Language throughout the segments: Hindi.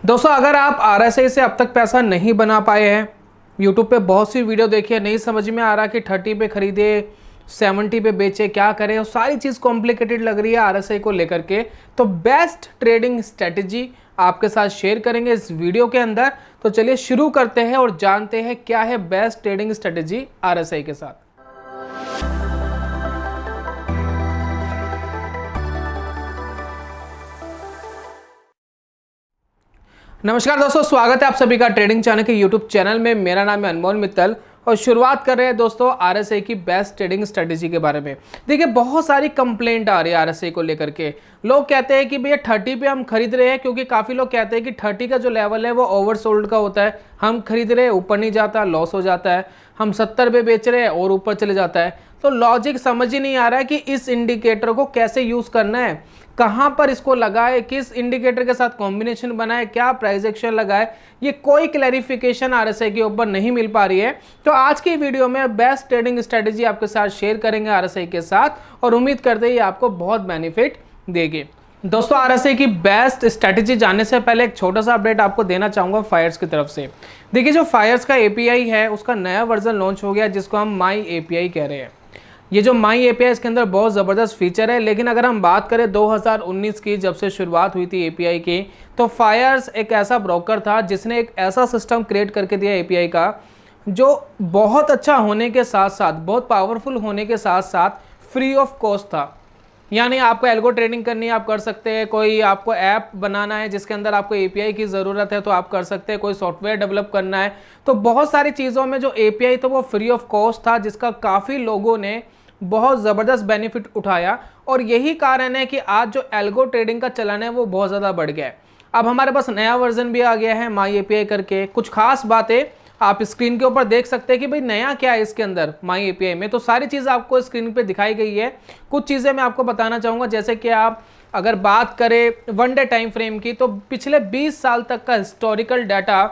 दोस्तों अगर आप आरएसआई से अब तक पैसा नहीं बना पाए हैं, यूट्यूब पे बहुत सी वीडियो देखिए, नहीं समझ में आ रहा कि 30 पे खरीदे 70 पे बेचे, क्या करें, और सारी चीज़ कॉम्प्लिकेटेड लग रही है आरएसआई को लेकर के, तो बेस्ट ट्रेडिंग स्ट्रेटेजी आपके साथ शेयर करेंगे इस वीडियो के अंदर। तो चलिए शुरू करते हैं और जानते हैं क्या है बेस्ट ट्रेडिंग स्ट्रेटेजी आरएसआई के साथ। नमस्कार दोस्तों, स्वागत है आप सभी का ट्रेडिंग चैनल के यूट्यूब चैनल में। मेरा नाम है अनमोल मित्तल और शुरुआत कर रहे हैं दोस्तों आरएसआई की बेस्ट ट्रेडिंग स्ट्रेटेजी के बारे में। देखिए बहुत सारी कंप्लेंट आ रही है आरएसआई को लेकर के। लोग कहते हैं कि भैया 30 पे हम खरीद रहे हैं, क्योंकि काफ़ी लोग कहते हैं कि 30 का जो लेवल है वो ओवरसोल्ड का होता है। हम खरीद रहे हैं, ऊपर नहीं जाता, लॉस हो जाता है। हम 70 पे बेच रहे हैं और ऊपर चले जाता है। तो लॉजिक समझ ही नहीं आ रहा है कि इस इंडिकेटर को कैसे यूज़ करना है, कहां पर इसको लगाए, किस इंडिकेटर के साथ कॉम्बिनेशन बनाए, क्या प्राइस एक्शन लगाए, ये कोई क्लैरिफिकेशन आरएसआई के ऊपर नहीं मिल पा रही है। तो आज की वीडियो में बेस्ट ट्रेडिंग स्ट्रेटेजी आपके साथ शेयर करेंगे आरएसआई के साथ, और उम्मीद करते हैं आपको बहुत बेनिफिट देगी। दोस्तों आरएसआई की बेस्ट स्ट्रेटेजी जानने से पहले एक छोटा सा अपडेट आपको देना चाहूंगा फायर्स की तरफ से। देखिए जो फायर्स का एपीआई है उसका नया वर्जन लॉन्च हो गया, जिसको हम माई एपीआई कह रहे हैं। ये जो माई एपीआई इसके अंदर बहुत ज़बरदस्त फीचर है, लेकिन अगर हम बात करें 2019 की, जब से शुरुआत हुई थी एपीआई की, तो फायर्स एक ऐसा ब्रोकर था जिसने एक ऐसा सिस्टम क्रिएट करके दिया एपीआई का, जो बहुत अच्छा होने के साथ साथ, बहुत पावरफुल होने के साथ साथ फ्री ऑफ कॉस्ट था। यानी आपको एल्गो ट्रेडिंग करनी है आप कर सकते हैं, कोई आपको ऐप बनाना है जिसके अंदर आपको एपीआई की ज़रूरत है तो आप कर सकते हैं, कोई सॉफ्टवेयर डेवलप करना है, तो बहुत सारी चीज़ों में जो एपीआई था वो फ्री ऑफ कॉस्ट था, जिसका काफ़ी लोगों ने बहुत ज़बरदस्त बेनिफिट उठाया। और यही कारण है कि आज जो एल्गो ट्रेडिंग का चलन है वो बहुत ज़्यादा बढ़ गया है। अब हमारे पास नया वर्जन भी आ गया है माई एपीआई करके। कुछ खास बातें आप स्क्रीन के ऊपर देख सकते हैं कि भाई नया क्या है इसके अंदर माई एपीआई में, तो सारी चीज़ आपको स्क्रीन पे दिखाई गई है। कुछ चीज़ें मैं आपको बताना चाहूँगा, जैसे कि आप अगर बात करें वन डे टाइम फ्रेम की, तो पिछले 20 साल तक का हिस्टोरिकल डाटा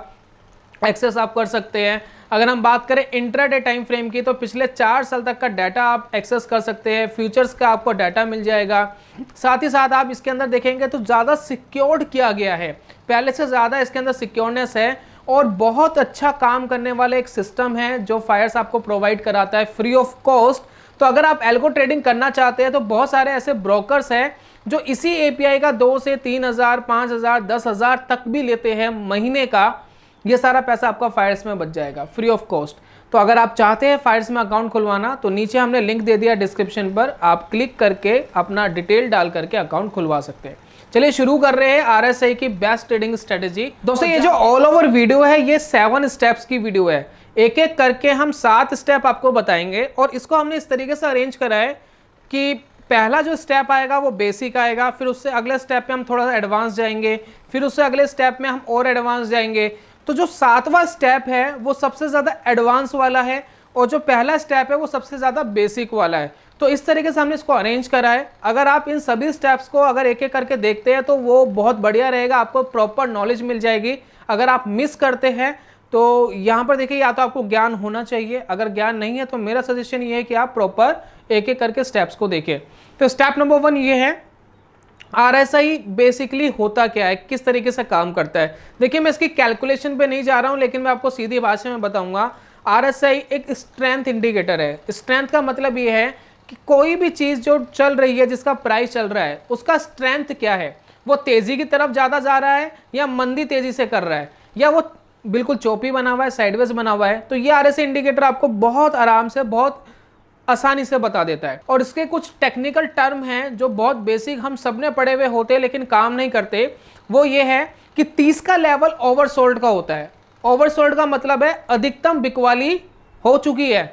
एक्सेस आप कर सकते हैं। अगर हम बात करें इंट्राडे टाइम फ्रेम की, तो पिछले 4 साल तक का डाटा आप एक्सेस कर सकते हैं। फ्यूचर्स का आपको डाटा मिल जाएगा। साथ ही साथ आप इसके अंदर देखेंगे तो ज़्यादा सिक्योर्ड किया गया है, पहले से ज़्यादा इसके अंदर सिक्योरनेस है, और बहुत अच्छा काम करने वाला एक सिस्टम है जो फायर्स आपको प्रोवाइड कराता है फ्री ऑफ कॉस्ट। तो अगर आप एल्गो ट्रेडिंग करना चाहते हैं तो बहुत सारे ऐसे ब्रोकर्स हैं जो इसी एपीआई का 2 से 3,000, 5,000, 10,000 तक भी लेते हैं महीने का। ये सारा पैसा आपका फायर्स में बच जाएगा फ्री ऑफ कॉस्ट। तो अगर आप चाहते हैं फायर्स में अकाउंट खुलवाना, तो नीचे हमने लिंक दे दिया डिस्क्रिप्शन पर, आप क्लिक करके अपना डिटेल डाल करके अकाउंट खुलवा सकते हैं। चलिए शुरू कर रहे हैं आरएसआई की बेस्ट ट्रेडिंग स्ट्रेटेजी। दोस्तों ये जो ऑल ओवर वीडियो है ये 7 स्टेप्स की वीडियो है, एक एक करके हम 7 स्टेप आपको बताएंगे। और इसको हमने इस तरीके से अरेंज करा है कि पहला जो स्टेप आएगा वो बेसिक आएगा, फिर उससे अगले स्टेप पे हम थोड़ा सा एडवांस जाएंगे, फिर उससे अगले स्टेप में हम और एडवांस जाएंगे। तो जो 7वां स्टेप है वो सबसे ज़्यादा एडवांस वाला है, और जो पहला स्टेप है वो सबसे ज़्यादा बेसिक वाला है। तो इस तरीके से हमने इसको अरेंज करा है। अगर आप इन सभी स्टेप्स को अगर एक एक करके देखते हैं तो वो बहुत बढ़िया रहेगा, आपको प्रॉपर नॉलेज मिल जाएगी। अगर आप मिस करते हैं तो यहाँ पर देखिए, या तो आपको ज्ञान होना चाहिए, अगर ज्ञान नहीं है तो मेरा सजेशन ये है कि आप प्रॉपर एक एक करके स्टेप्स को देखें। तो स्टेप नंबर 1 ये है, आरएसआई बेसिकली होता क्या है, किस तरीके से काम करता है। देखिए मैं इसकी कैलकुलेशन पे नहीं जा रहा हूं, लेकिन मैं आपको सीधी भाषा में बताऊंगा। आरएसआई एक स्ट्रेंथ इंडिकेटर है। स्ट्रेंथ का मतलब ये है कि कोई भी चीज़ जो चल रही है, जिसका प्राइस चल रहा है, उसका स्ट्रेंथ क्या है। वो तेज़ी की तरफ ज़्यादा जा रहा है या मंदी तेज़ी से कर रहा है, या वो बिल्कुल चौपी बना हुआ है, साइडवेज बना हुआ है। तो ये आरएसआई इंडिकेटर आपको बहुत आराम से, बहुत आसानी से बता देता है। और इसके कुछ टेक्निकल टर्म हैं जो बहुत बेसिक हम सबने पढ़े हुए होते हैं लेकिन काम नहीं करते। वो ये है कि 30 का लेवल ओवरसोल्ड का होता है। ओवरसोल्ड का मतलब है अधिकतम बिकवाली हो चुकी है।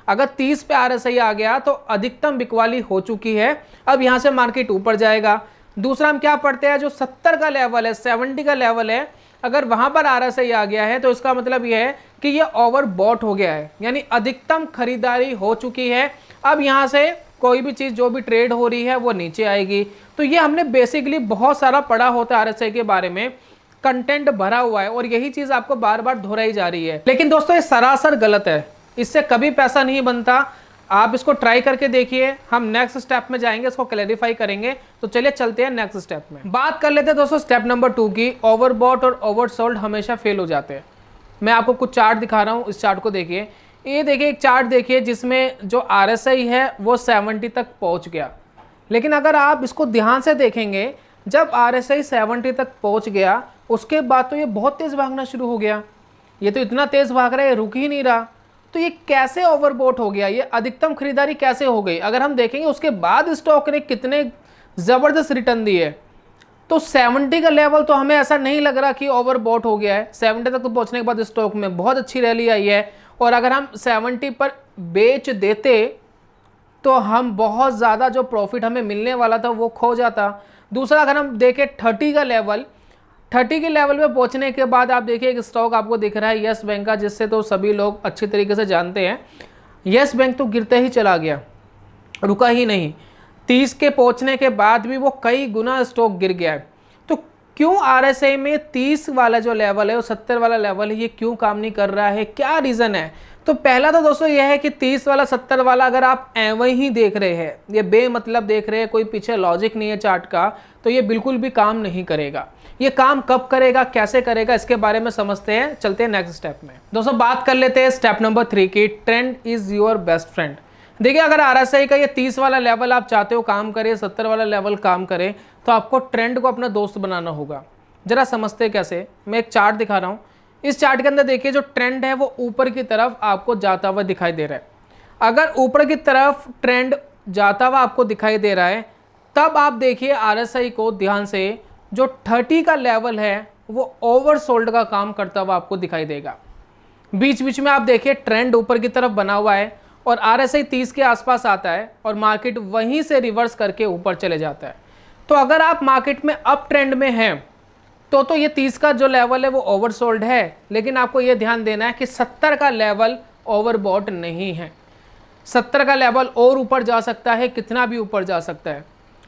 अगर 30 पे आरएसआई आ गया तो अधिकतम बिकवाली हो चुकी है, अब यहाँ से मार्केट ऊपर जाएगा। दूसरा हम क्या पढ़ते हैं, जो 70 का लेवल है, 70 का लेवल है, अगर वहाँ पर आरएसआई आ गया है तो इसका मतलब यह है कि ये ओवरबॉट हो गया है, यानी अधिकतम खरीदारी हो चुकी है। अब यहाँ से कोई भी चीज़ जो भी ट्रेड हो रही है वो नीचे आएगी। तो ये हमने बेसिकली बहुत सारा पढ़ा होता है आरएसआई के बारे में, कंटेंट भरा हुआ है, और यही चीज़ आपको बार बार दोहराई जा रही है। लेकिन दोस्तों ये सरासर गलत है, इससे कभी पैसा नहीं बनता। आप इसको ट्राई करके देखिए। हम नेक्स्ट स्टेप में जाएंगे, इसको क्लैरिफाई करेंगे। तो चलिए चलते हैं नेक्स्ट स्टेप में। बात कर लेते हैं दोस्तों स्टेप नंबर 2 की। ओवरबॉट और ओवरसोल्ड हमेशा फेल हो जाते हैं। मैं आपको कुछ चार्ट दिखा रहा हूँ, इस चार्ट को देखिए। ये देखिए एक चार्ट देखिए जिसमें जो RSI है वो 70 तक पहुँच गया, लेकिन अगर आप इसको ध्यान से देखेंगे, जब RSI 70 तक पहुँच गया उसके बाद तो ये बहुत तेज़ भागना शुरू हो गया। ये तो इतना तेज़ भाग रहा है, रुक ही नहीं रहा। तो ये कैसे ओवरबॉट हो गया, ये अधिकतम खरीदारी कैसे हो गई? अगर हम देखेंगे उसके बाद स्टॉक ने कितने ज़बरदस्त रिटर्न दिए, तो 70 का लेवल तो हमें ऐसा नहीं लग रहा कि ओवरबॉट हो गया है। 70 तक तो पहुंचने के बाद स्टॉक में बहुत अच्छी रैली आई है, और अगर हम 70 पर बेच देते तो हम बहुत ज़्यादा जो प्रॉफिट हमें मिलने वाला था वो खो जाता। दूसरा, अगर हम देखें 30 का लेवल, 30 के लेवल पे पहुंचने के बाद आप देखिए एक स्टॉक आपको दिख रहा है यस बैंक का, जिससे तो सभी लोग अच्छी तरीके से जानते हैं। यस बैंक तो गिरते ही चला गया, रुका ही नहीं। 30 के पहुंचने के बाद भी वो कई गुना स्टॉक गिर गया है। तो क्यों RSI में 30 वाला जो लेवल है वो 70 वाला लेवल है, ये क्यों काम नहीं कर रहा है, क्या रीज़न है? तो पहला तो दोस्तों ये है कि 30 वाला 70 वाला अगर आप एवं ही देख रहे हैं, ये बेमतलब देख रहे हैं, कोई पीछे लॉजिक नहीं है चार्ट का, तो ये बिल्कुल भी काम नहीं करेगा। ये काम कब करेगा, कैसे करेगा, इसके बारे में समझते हैं। चलते हैं नेक्स्ट स्टेप में। दोस्तों बात कर लेते हैं स्टेप नंबर 3 की। Trend is your best friend. देखिए अगर RSI का ये 30 वाला लेवल आप चाहते हो काम करे, 70 वाला लेवल काम करे, तो आपको ट्रेंड को अपना दोस्त बनाना होगा। जरा समझते कैसे, मैं एक चार्ट दिखा रहा हूँ। इस चार्ट के अंदर देखिए जो ट्रेंड है वो ऊपर की तरफ आपको जाता हुआ दिखाई दे रहा है। अगर ऊपर की तरफ ट्रेंड जाता हुआ आपको दिखाई दे रहा है, तब आप देखिए RSI को ध्यान से, जो 30 का लेवल है वो ओवरसोल्ड का काम करता हुआ आपको दिखाई देगा। बीच बीच में आप देखिए ट्रेंड ऊपर की तरफ बना हुआ है और RSI 30 के आसपास आता है और मार्केट वहीं से रिवर्स करके ऊपर चले जाता है। तो अगर आप मार्केट में अप ट्रेंड में हैं तो ये 30 का जो लेवल है वो ओवरसोल्ड है, लेकिन आपको ये ध्यान देना है कि 70 का लेवल ओवरबॉट नहीं है। 70 का लेवल और ऊपर जा सकता है, कितना भी ऊपर जा सकता है।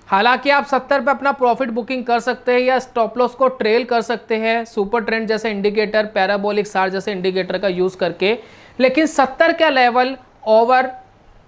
हालांकि आप 70 पे अपना प्रॉफिट बुकिंग कर सकते हैं या स्टॉप लॉस को ट्रेल कर सकते हैं सुपर ट्रेंड जैसे इंडिकेटर, पैराबोलिक सार जैसे इंडिकेटर का यूज़ करके, लेकिन 70 का लेवल ओवर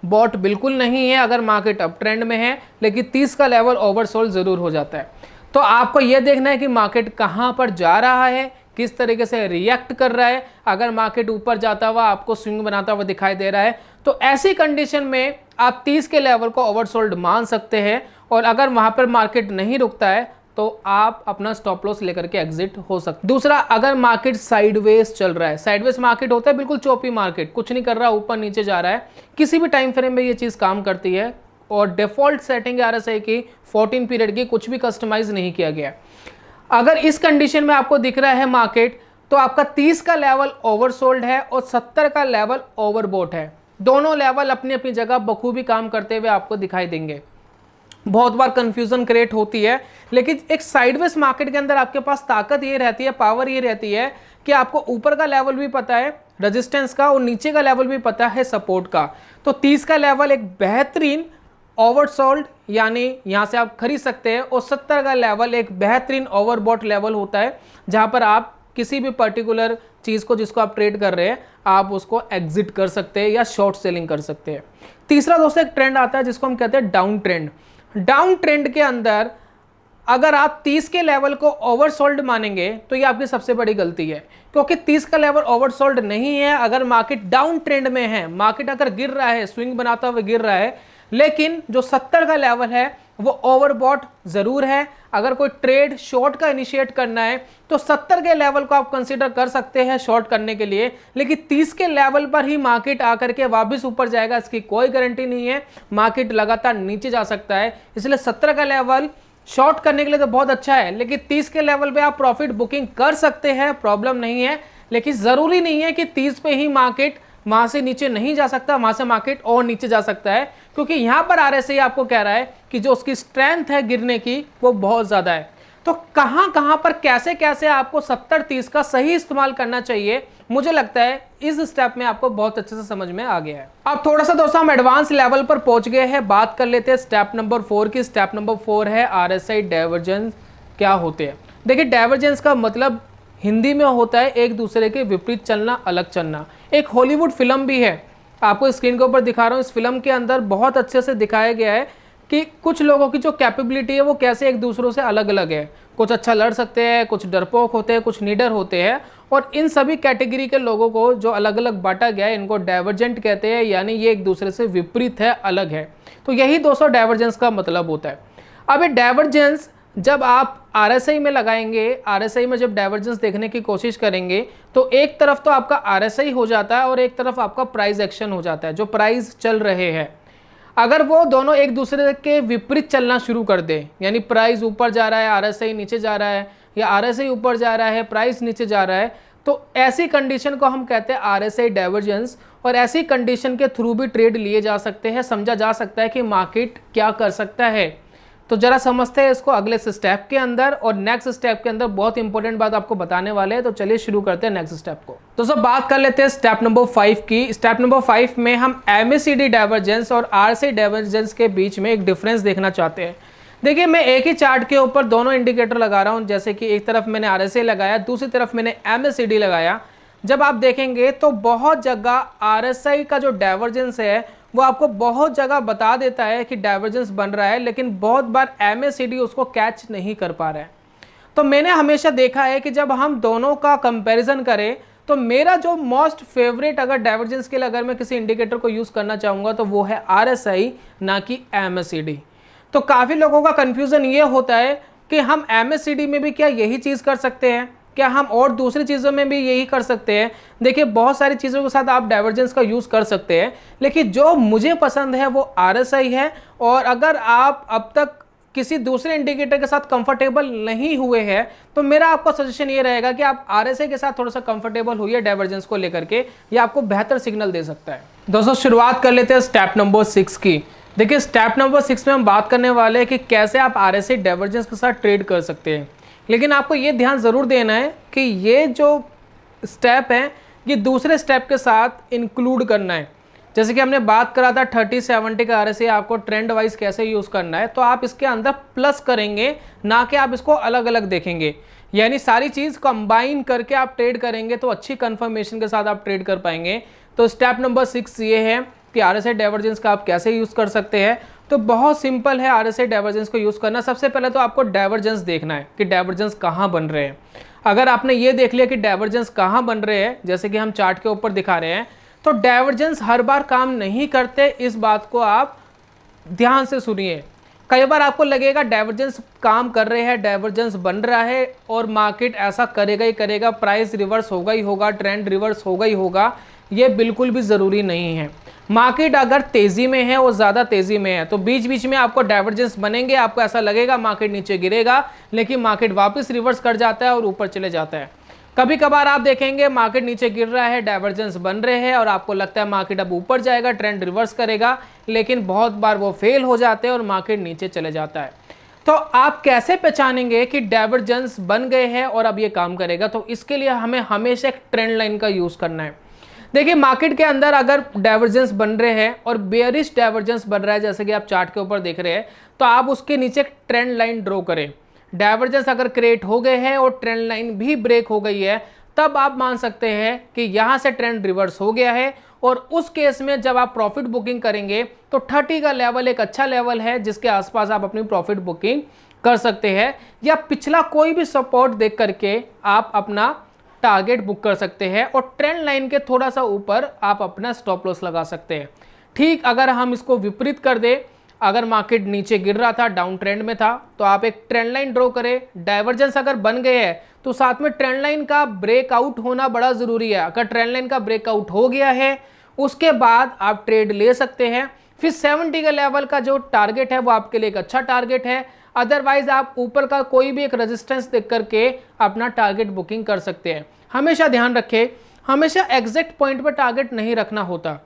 बॉट बिल्कुल नहीं है अगर मार्केट अप ट्रेंड में है, लेकिन 30 का लेवल ओवरसोल्ड ज़रूर हो जाता है। तो आपको यह देखना है कि मार्केट कहाँ पर जा रहा है, किस तरीके से रिएक्ट कर रहा है। अगर मार्केट ऊपर जाता हुआ आपको स्विंग बनाता हुआ दिखाई दे रहा है, तो ऐसी कंडीशन में आप 30 के लेवल को ओवरसोल्ड मान सकते हैं, और अगर वहाँ पर मार्केट नहीं रुकता है तो आप अपना स्टॉप लॉस लेकर के एग्जिट हो सकते। दूसरा, अगर मार्केट साइडवेज चल रहा है, साइडवेज मार्केट होता है बिल्कुल चौपी मार्केट, कुछ नहीं कर रहा, ऊपर नीचे जा रहा है, किसी भी टाइम फ्रेम में ये चीज़ काम करती है, और डिफॉल्ट सेटिंग RSI की 14 पीरियड की, कुछ भी कस्टमाइज नहीं किया गया। अगर इस कंडीशन में आपको दिख रहा है मार्केट, तो आपका 30 का लेवल ओवरसोल्ड है और 70 का लेवल ओवरबॉट है। दोनों लेवल अपनी अपनी जगह बखूबी काम करते हुए आपको दिखाई देंगे। बहुत बार कंफ्यूजन क्रिएट होती है, लेकिन एक साइडवेज मार्केट के अंदर आपके पास ताकत ये रहती है, पावर ये रहती है कि आपको ऊपर का लेवल भी पता है रेजिस्टेंस का और नीचे का लेवल भी पता है सपोर्ट का। तो 30 का लेवल एक बेहतरीन ओवरसोल्ड यानी यहाँ से आप खरीद सकते हैं, और 70 का लेवल एक बेहतरीन ओवरबॉट लेवल होता है, जहाँ पर आप किसी भी पर्टिकुलर चीज़ को जिसको आप ट्रेड कर रहे हैं आप उसको एग्जिट कर सकते हैं या शॉर्ट सेलिंग कर सकते हैं। तीसरा दोस्तों एक ट्रेंड आता है जिसको हम कहते हैं डाउन ट्रेंड। डाउन ट्रेंड के अंदर अगर आप 30 के लेवल को ओवरसोल्ड मानेंगे तो ये आपकी सबसे बड़ी गलती है, क्योंकि 30 का लेवल ओवरसोल्ड नहीं है। अगर मार्केट डाउन ट्रेंड में है, मार्केट अगर गिर रहा है, स्विंग बनाता हुआ गिर रहा है, लेकिन जो 70 का लेवल है वो ओवरबॉट जरूर है। अगर कोई ट्रेड शॉर्ट का इनिशिएट करना है तो 70 के लेवल को आप कंसीडर कर सकते हैं शॉर्ट करने के लिए, लेकिन 30 के लेवल पर ही मार्केट आकर के वापस ऊपर जाएगा इसकी कोई गारंटी नहीं है। मार्केट लगातार नीचे जा सकता है, इसलिए 70 का लेवल शॉर्ट करने के लिए तो बहुत अच्छा है, लेकिन 30 के लेवल पे आप प्रॉफिट बुकिंग कर सकते हैं, प्रॉब्लम नहीं है। लेकिन ज़रूरी नहीं है कि 30 पे ही मार्केट वहाँ से नीचे नहीं जा सकता, वहाँ से मार्केट और नीचे जा सकता है, क्योंकि यहाँ पर RSI आपको कह रहा है कि जो उसकी स्ट्रेंथ है गिरने की वो बहुत ज़्यादा है। तो कहाँ कहाँ पर कैसे कैसे आपको 70-30 का सही इस्तेमाल करना चाहिए, मुझे लगता है इस स्टेप में आपको बहुत अच्छे से समझ में आ गया है। अब थोड़ा सा दोस्तों हम एडवांस लेवल पर पहुंच गए हैं, बात कर लेते हैं स्टेप नंबर 4 की। स्टेप नंबर 4 है RSI डाइवर्जेंस क्या होते हैं। देखिए डाइवर्जेंस का मतलब हिंदी में होता है एक दूसरे के विपरीत चलना, अलग चलना। एक हॉलीवुड फिल्म भी है आपको स्क्रीन के ऊपर दिखा रहा हूँ, इस फिल्म के अंदर बहुत अच्छे से दिखाया गया है कि कुछ लोगों की जो कैपेबिलिटी है वो कैसे एक दूसरों से अलग अलग है। कुछ अच्छा लड़ सकते हैं, कुछ डरपोक होते हैं, कुछ नीडर होते हैं, और इन सभी कैटेगरी के लोगों को जो अलग अलग बांटा गया है इनको डाइवर्जेंट कहते हैं, यानी ये एक दूसरे से विपरीत है, अलग है। तो यही दोस्तों डाइवर्जेंस का मतलब होता है। अब ये डाइवर्जेंस जब आप RSI में लगाएंगे, RSI में जब डाइवर्जेंस देखने की कोशिश करेंगे तो एक तरफ तो आपका RSI हो जाता है और एक तरफ आपका प्राइस एक्शन हो जाता है, जो प्राइस चल रहे हैं। अगर वो दोनों एक दूसरे के विपरीत चलना शुरू कर दे, यानी प्राइस ऊपर जा रहा है RSI नीचे जा रहा है, या RSI ऊपर जा रहा है प्राइस नीचे जा रहा है, तो ऐसी कंडीशन को हम कहते हैं RSI डाइवर्जेंस। और ऐसी कंडीशन के थ्रू भी ट्रेड लिए जा सकते हैं, समझा जा सकता है कि मार्केट क्या कर सकता है। तो जरा समझते हैं इसको अगले स्टेप के अंदर, और नेक्स्ट स्टेप के अंदर बहुत इंपॉर्टेंट बात आपको बताने वाले हैं। तो चलिए शुरू करते हैं नेक्स्ट स्टेप को। तो सब बात कर लेते हैं स्टेप नंबर 5 की। स्टेप नंबर 5 में हम MACD डाइवर्जेंस और RSI डाइवर्जेंस के बीच में एक डिफरेंस देखना चाहते हैं। देखिए, मैं एक ही चार्ट के ऊपर दोनों इंडिकेटर लगा रहा हूं, जैसे कि एक तरफ मैंने RSI लगाया, दूसरी तरफ मैंने MACD लगाया। जब आप देखेंगे तो बहुत जगह RSI का जो डाइवर्जेंस है वो आपको बहुत जगह बता देता है कि डाइवर्जेंस बन रहा है, लेकिन बहुत बार MACD उसको कैच नहीं कर पा रहा है। तो मैंने हमेशा देखा है कि जब हम दोनों का कंपैरिजन करें तो मेरा जो मोस्ट फेवरेट अगर डाइवर्जेंस के लिए अगर मैं किसी इंडिकेटर को यूज़ करना चाहूँगा तो वो है RSI, ना कि MACD। तो काफ़ी लोगों का कन्फ्यूज़न ये होता है कि हम MACD में भी क्या यही चीज़ कर सकते हैं, क्या हम और दूसरी चीज़ों में भी यही कर सकते हैं। देखिए, बहुत सारी चीज़ों के साथ आप डाइवर्जेंस का यूज़ कर सकते हैं, लेकिन जो मुझे पसंद है वो RSI है। और अगर आप अब तक किसी दूसरे इंडिकेटर के साथ कंफर्टेबल नहीं हुए हैं तो मेरा आपका सजेशन ये रहेगा कि आप RSI के साथ थोड़ा सा कंफर्टेबल होइए डाइवर्जेंस को लेकर के, ये आपको बेहतर सिग्नल दे सकता है। दोस्तों, शुरुआत कर लेते हैं स्टेप नंबर 6 की। देखिए, स्टेप नंबर 6 में हम बात करने वाले हैं कि कैसे आप RSI डाइवर्जेंस के साथ ट्रेड कर सकते हैं। लेकिन आपको ये ध्यान ज़रूर देना है कि ये जो स्टेप है ये दूसरे स्टेप के साथ इंक्लूड करना है। जैसे कि हमने बात करा था 30-70 का RSI आपको ट्रेंड वाइज कैसे यूज़ करना है, तो आप इसके अंदर प्लस करेंगे, ना कि आप इसको अलग अलग देखेंगे। यानी सारी चीज़ कंबाइन करके आप ट्रेड करेंगे तो अच्छी कंफर्मेशन के साथ आप ट्रेड कर पाएंगे। तो स्टेप नंबर 6 ये है कि RSI डाइवर्जेंस का आप कैसे यूज़ कर सकते हैं। तो बहुत सिंपल है RSI डाइवर्जेंस को यूज़ करना। सबसे पहले तो आपको डाइवर्जेंस देखना है कि डाइवर्जेंस कहाँ बन रहे हैं। अगर आपने ये देख लिया कि डाइवर्जेंस कहाँ बन रहे हैं, जैसे कि हम चार्ट के ऊपर दिखा रहे हैं, तो डाइवर्जेंस हर बार काम नहीं करते, इस बात को आप ध्यान से सुनिए। कई बार आपको लगेगा डाइवर्जेंस काम कर रहे हैं, डाइवर्जेंस बन रहा है और मार्केट ऐसा करेगा ही करेगा, प्राइस रिवर्स होगा ही होगा, ट्रेंड रिवर्स होगा ही होगा। ये बिल्कुल भी ज़रूरी नहीं है। मार्केट अगर तेज़ी में है और ज़्यादा तेज़ी में है तो बीच बीच में आपको डाइवर्जेंस बनेंगे, आपको ऐसा लगेगा मार्केट नीचे गिरेगा, लेकिन मार्केट वापस रिवर्स कर जाता है और ऊपर चले जाता है। कभी कभार आप देखेंगे मार्केट नीचे गिर रहा है, डाइवर्जेंस बन रहे हैं और आपको लगता है मार्केट अब ऊपर जाएगा, ट्रेंड रिवर्स करेगा, लेकिन बहुत बार वो फेल हो जाते हैं और मार्केट नीचे चले जाता है। तो आप कैसे पहचानेंगे कि डाइवर्जेंस बन गए हैं और अब ये काम करेगा? तो इसके लिए हमें हमेशा एक ट्रेंड लाइन का यूज़ करना है। देखिए, मार्केट के अंदर अगर डाइवर्जेंस बन रहे हैं और बेयरिश डाइवर्जेंस बन रहा है, जैसे कि आप चार्ट के ऊपर देख रहे हैं, तो आप उसके नीचे एक ट्रेंड लाइन ड्रॉ करें। डाइवर्जेंस अगर क्रिएट हो गए हैं और ट्रेंड लाइन भी ब्रेक हो गई है, तब आप मान सकते हैं कि यहाँ से ट्रेंड रिवर्स हो गया है। और उस केस में जब आप प्रॉफिट बुकिंग करेंगे तो 30 का लेवल एक अच्छा लेवल है जिसके आसपास आप अपनी प्रॉफिट बुकिंग कर सकते हैं, या पिछला कोई भी सपोर्ट देख करके आप अपना टारगेट बुक कर सकते हैं और ट्रेंड लाइन के थोड़ा सा ऊपर आप अपना स्टॉप लॉस लगा सकते हैं। ठीक अगर हम इसको विपरीत कर दें, अगर मार्केट नीचे गिर रहा था, डाउन ट्रेंड में था, तो आप एक ट्रेंड लाइन ड्रॉ करें। डाइवर्जेंस अगर बन गए हैं तो साथ में ट्रेंड लाइन का ब्रेकआउट होना बड़ा ज़रूरी है। अगर ट्रेंड लाइन का ब्रेकआउट हो गया है उसके बाद आप ट्रेड ले सकते हैं। फिर 70 का लेवल का जो टारगेट है वो आपके लिए एक अच्छा टारगेट है। अदरवाइज आप ऊपर का कोई भी एक रेजिस्टेंस देख करके अपना टारगेट बुकिंग कर सकते हैं। हमेशा ध्यान रखें, हमेशा एग्जैक्ट पॉइंट पर टारगेट नहीं रखना होता।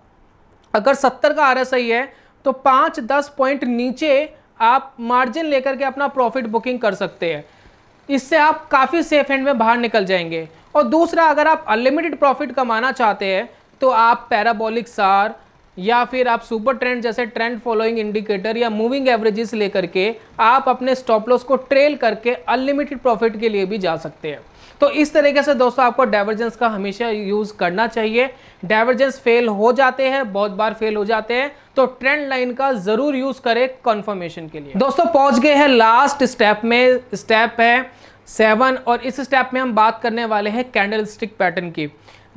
अगर 70 का RSI है तो 5-10 पॉइंट नीचे आप मार्जिन लेकर के अपना प्रॉफिट बुकिंग कर सकते हैं। इससे आप काफ़ी सेफ हैंड में बाहर निकल जाएंगे। और दूसरा, अगर आप अनलिमिटेड प्रॉफिट कमाना चाहते हैं तो आप पैराबोलिक सार या फिर आप सुपर ट्रेंड जैसे ट्रेंड फॉलोइंग इंडिकेटर या मूविंग एवरेजेस लेकर के आप अपने स्टॉप लॉस को ट्रेल करके अनलिमिटेड प्रॉफिट के लिए भी जा सकते हैं। तो इस तरीके से दोस्तों आपको डाइवर्जेंस का हमेशा यूज करना चाहिए। डाइवर्जेंस फेल हो जाते हैं, बहुत बार फेल हो जाते हैं, तो ट्रेंड लाइन का जरूर यूज करें कंफर्मेशन के लिए। दोस्तों पहुंच गए हैं लास्ट स्टेप में, स्टेप है 7 और इस स्टेप में हम बात करने वाले हैं कैंडलस्टिक पैटर्न की।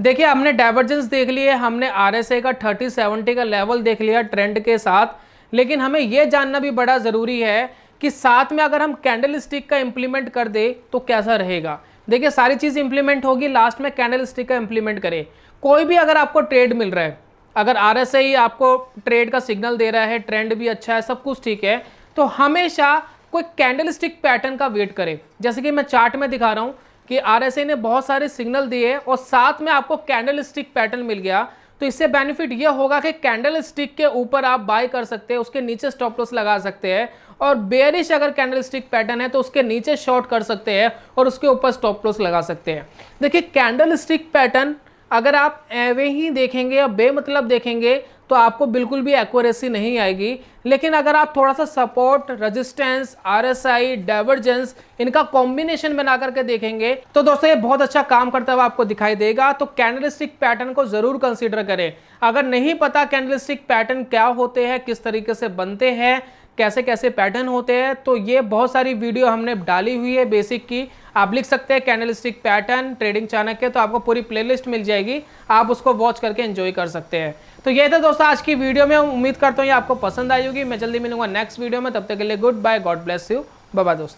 देखिए हमने डाइवर्जेंस देख लिए, हमने RSI का 30-70 का लेवल देख लिया ट्रेंड के साथ, लेकिन हमें यह जानना भी बड़ा जरूरी है कि साथ में अगर हम कैंडलस्टिक का इंप्लीमेंट कर दे तो कैसा रहेगा। देखिए सारी चीज इंप्लीमेंट होगी, लास्ट में कैंडलस्टिक का इंप्लीमेंट करें। कोई भी अगर आपको ट्रेड मिल रहा है, अगर RSI आपको ट्रेड का सिग्नल दे रहा है, ट्रेंड भी अच्छा है, सब कुछ ठीक है, तो हमेशा कोई कैंडलस्टिक पैटर्न का वेट करें। जैसे कि मैं चार्ट में दिखा रहा हूं कि RSI ने बहुत सारे सिग्नल दिए और साथ में आपको कैंडलस्टिक पैटर्न मिल गया, तो इससे बेनिफिट ये होगा कि कैंडलस्टिक के ऊपर आप बाय कर सकते हैं, उसके नीचे स्टॉप लॉस लगा सकते हैं, और बेयरिश अगर कैंडलस्टिक पैटर्न है तो उसके नीचे शॉर्ट कर सकते हैं और उसके ऊपर स्टॉप लॉस लगा सकते हैं। देखिए कैंडलस्टिक पैटर्न अगर आप एवे ही देखेंगे या बेमतलब देखेंगे तो आपको बिल्कुल भी एक्यूरेसी नहीं आएगी, लेकिन अगर आप थोड़ा सा सपोर्ट, रेजिस्टेंस, RSI, डाइवर्जेंस इनका कॉम्बिनेशन बना करके देखेंगे तो दोस्तों ये बहुत अच्छा काम करता हुआ आपको दिखाई देगा। तो कैंडलस्टिक पैटर्न को जरूर कंसीडर करें। अगर नहीं पता कैंडलस्टिक पैटर्न क्या होते हैं, किस तरीके से बनते हैं, कैसे कैसे पैटर्न होते हैं, तो ये बहुत सारी वीडियो हमने डाली हुई है बेसिक की। आप लिख सकते हैं कैंडलस्टिक पैटर्न ट्रेडिंग चाणक्य, तो आपको पूरी प्लेलिस्ट मिल जाएगी, आप उसको वॉच करके एंजॉय कर सकते हैं। तो ये था दोस्तों आज की वीडियो में, उम्मीद करता हूँ ये आपको पसंद आई होगी। मैं जल्दी मिलूंगा नेक्स्ट वीडियो में, तब तक के लिए goodbye, god bless you, bye bye दोस्तों।